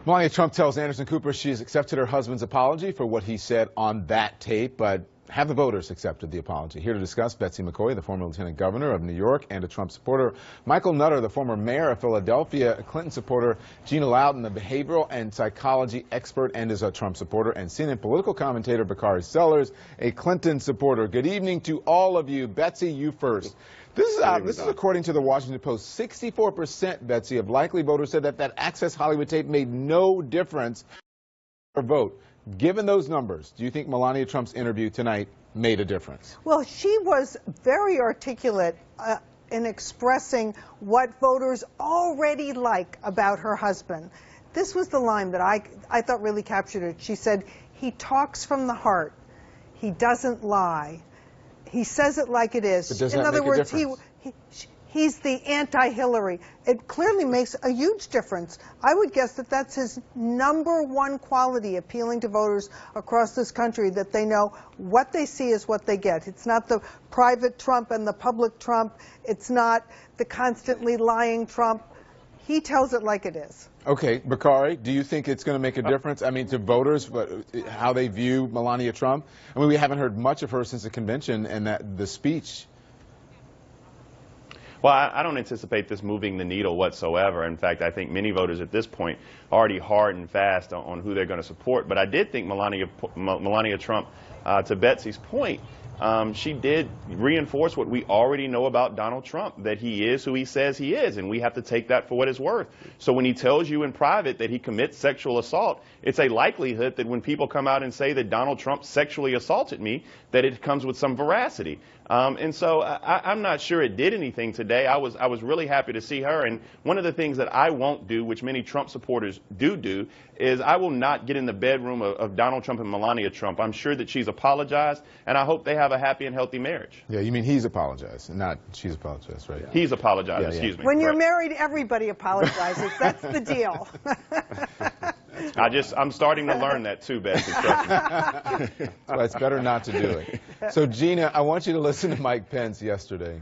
Melania Trump tells Anderson Cooper she has accepted her husband's apology for what he said on that tape, but have the voters accepted the apology? Here to discuss, Betsy McCaughey, the former lieutenant governor of New York and a Trump supporter, Michael Nutter, the former mayor of Philadelphia, a Clinton supporter, Gina Loudon, the behavioral and psychology expert and is a Trump supporter, and CNN political commentator Bakari Sellers, a Clinton supporter. Good evening to all of you. Betsy, you first. This is according to the Washington Post. 64%, Betsy, of likely voters said that Access Hollywood tape made no difference for vote. Given those numbers, do you think Melania Trump's interview tonight made a difference? Well, she was very articulate in expressing what voters already like about her husband. This was the line that I thought really captured it. She said, "He talks from the heart. He doesn't lie. He says it like it is." But does In that other make a words, difference? he's the anti-Hillary. It clearly makes a huge difference. I would guess that that's his #1 quality, appealing to voters across this country, that they know what they see is what they get. It's not the private Trump and the public Trump. It's not the constantly lying Trump. He tells it like it is. Okay, Bakari, do you think it's going to make a difference? I mean, to voters, how they view Melania Trump? I mean, we haven't heard much of her since the convention and the speech. Well, I don't anticipate this moving the needle whatsoever. In fact, I think many voters at this point are already hard and fast on who they're going to support. But I did think Melania Trump, to Betsy's point, she did reinforce what we already know about Donald Trump, that he is who he says he is, and we have to take that for what it's worth. So when he tells you in private that he commits sexual assault, it's a likelihood that when people come out and say that Donald Trump sexually assaulted me, that it comes with some veracity. And so I'm not sure it did anything today. I was really happy to see her. And one of the things that I won't do, which many Trump supporters do, is I will not get in the bedroom of Donald Trump and Melania Trump. I'm sure that she's apologized, and I hope they have a happy and healthy marriage. Yeah, you mean he's apologized, not she's apologized, right? He's apologized, yeah. excuse me. When you're married, everybody apologizes. That's the deal. I'm starting to learn that too, Betsy. Trust me. Well, it's better not to do it. So, Gina, I want you to listen to Mike Pence yesterday.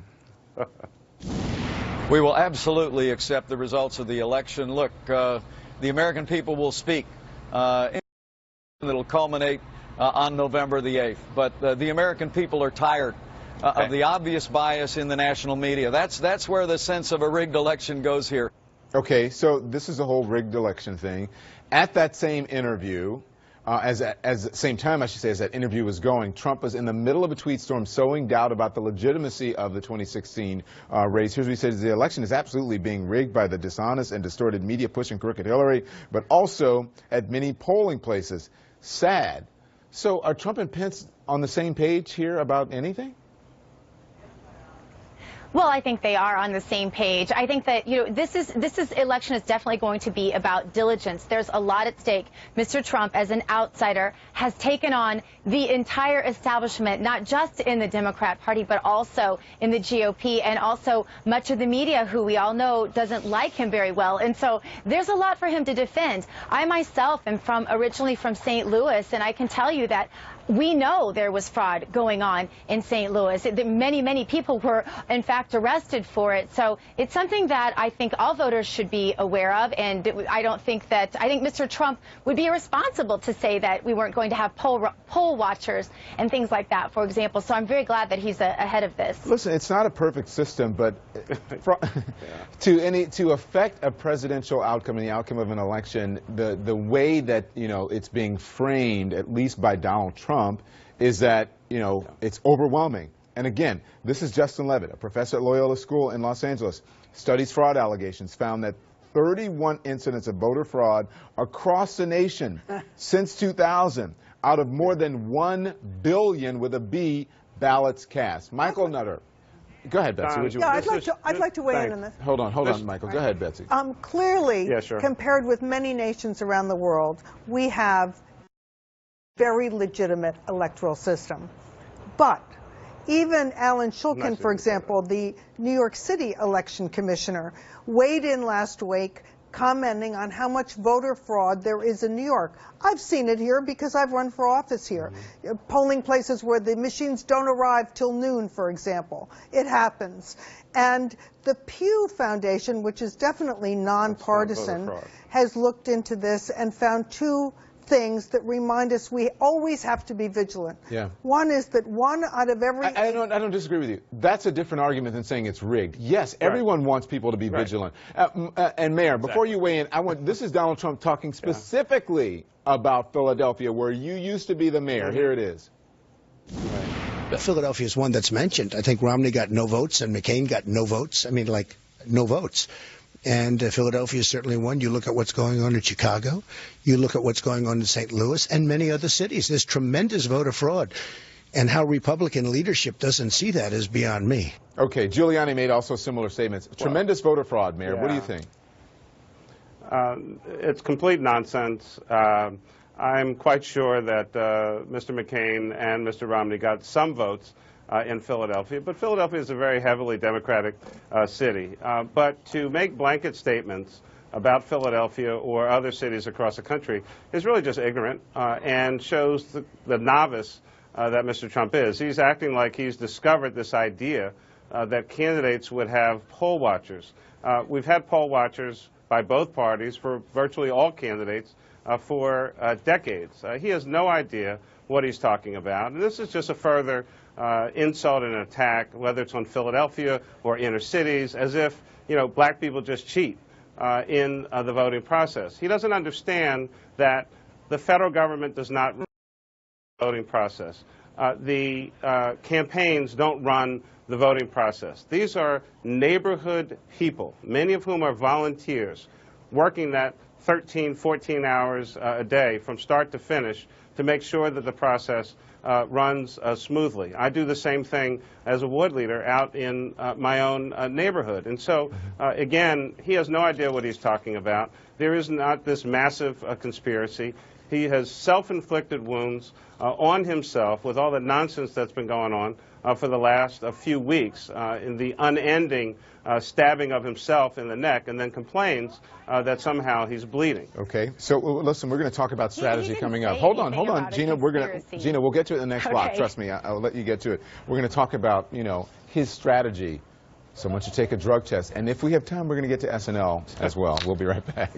We will absolutely accept the results of the election. Look, the American people will speak. It'll culminate on November the 8th. But the American people are tired of the obvious bias in the national media. That's where the sense of a rigged election goes here. Okay, so this is the whole rigged election thing. At that same interview, as the same time, I should say, as that interview was going, Trump was in the middle of a tweet storm sowing doubt about the legitimacy of the 2016 race. Here's what he says: the election is absolutely being rigged by the dishonest and distorted media pushing crooked Hillary, but also at many polling places. Sad. So are Trump and Pence on the same page here about anything? Well, I think they are on the same page. I think that, this election is definitely going to be about diligence. There's a lot at stake. Mr. Trump, as an outsider, has taken on the entire establishment, not just in the Democrat Party, but also in the GOP, and also much of the media, who we all know doesn't like him very well. And so there's a lot for him to defend. I myself am originally from St. Louis, and I can tell you that we know there was fraud going on in St. Louis. Many people were, in fact, arrested for it. So it's something that I think all voters should be aware of. And I think Mr. Trump would be irresponsible to say that we weren't going to have poll watchers and things like that, for example. So I'm very glad that he's ahead of this. Listen, it's not a perfect system, but to affect a presidential outcome and the outcome of an election, the way that it's being framed, at least by Donald Trump, is that it's overwhelming. And again, this is Justin Levitt, a professor at Loyola School in Los Angeles, studies fraud allegations, found that 31 incidents of voter fraud across the nation since 2000, out of more than 1 billion with a B ballots cast. Michael Nutter. Go ahead, Betsy. I'd like to weigh in on this. Hold on, Michael. Go ahead, Betsy. Clearly, compared with many nations around the world, we have very legitimate electoral system. But even Alan Shulkin, for example, the New York City election commissioner, weighed in last week commenting on how much voter fraud there is in New York. I've seen it here because I've run for office here. Polling places where the machines don't arrive till noon, for example. It happens. And the Pew Foundation, which is definitely nonpartisan, has looked into this and found two things that remind us we always have to be vigilant. Yeah. One is that one out of every... I don't disagree with you. That's a different argument than saying it's rigged. Yes, everyone wants people to be vigilant. And Mayor, before you weigh in, this is Donald Trump talking specifically about Philadelphia, where you used to be the mayor. Here it is. Philadelphia is one that's mentioned. I think Romney got no votes and McCain got no votes. I mean, like, no votes. And Philadelphia is certainly one. You look at what's going on in Chicago. You look at what's going on in St. Louis and many other cities. There's tremendous voter fraud. And how Republican leadership doesn't see that is beyond me. Okay, Giuliani made also similar statements. Tremendous voter fraud, Mayor. What do you think? It's complete nonsense. I'm quite sure that Mr. McCain and Mr. Romney got some votes in Philadelphia, but Philadelphia is a very heavily Democratic city. But to make blanket statements about Philadelphia or other cities across the country is really just ignorant and shows the novice that Mr. Trump is. He's acting like he's discovered this idea that candidates would have poll watchers. We've had poll watchers by both parties for virtually all candidates for decades. He has no idea what he's talking about. And this is just a further insult and attack, whether it's on Philadelphia or inner cities, as if, you know, black people just cheat in the voting process. He doesn't understand that the federal government does not run the voting process. The campaigns don't run the voting process. These are neighborhood people, many of whom are volunteers, working that 13, 14 hours a day from start to finish to make sure that the process runs smoothly. I do the same thing as a ward leader out in my own neighborhood. And so, again, he has no idea what he's talking about. There is not this massive conspiracy. He has self-inflicted wounds on himself with all the nonsense that's been going on for the last few weeks in the unending stabbing of himself in the neck, and then complains that somehow he's bleeding. Okay, so listen, we're going to talk about strategy coming up. Hold on, Gina. Gina, we'll get to it in the next block. Trust me, I'll let you get to it. We're going to talk about, you know, his strategy. Someone should take a drug test, and if we have time, we're going to get to SNL as well. We'll be right back.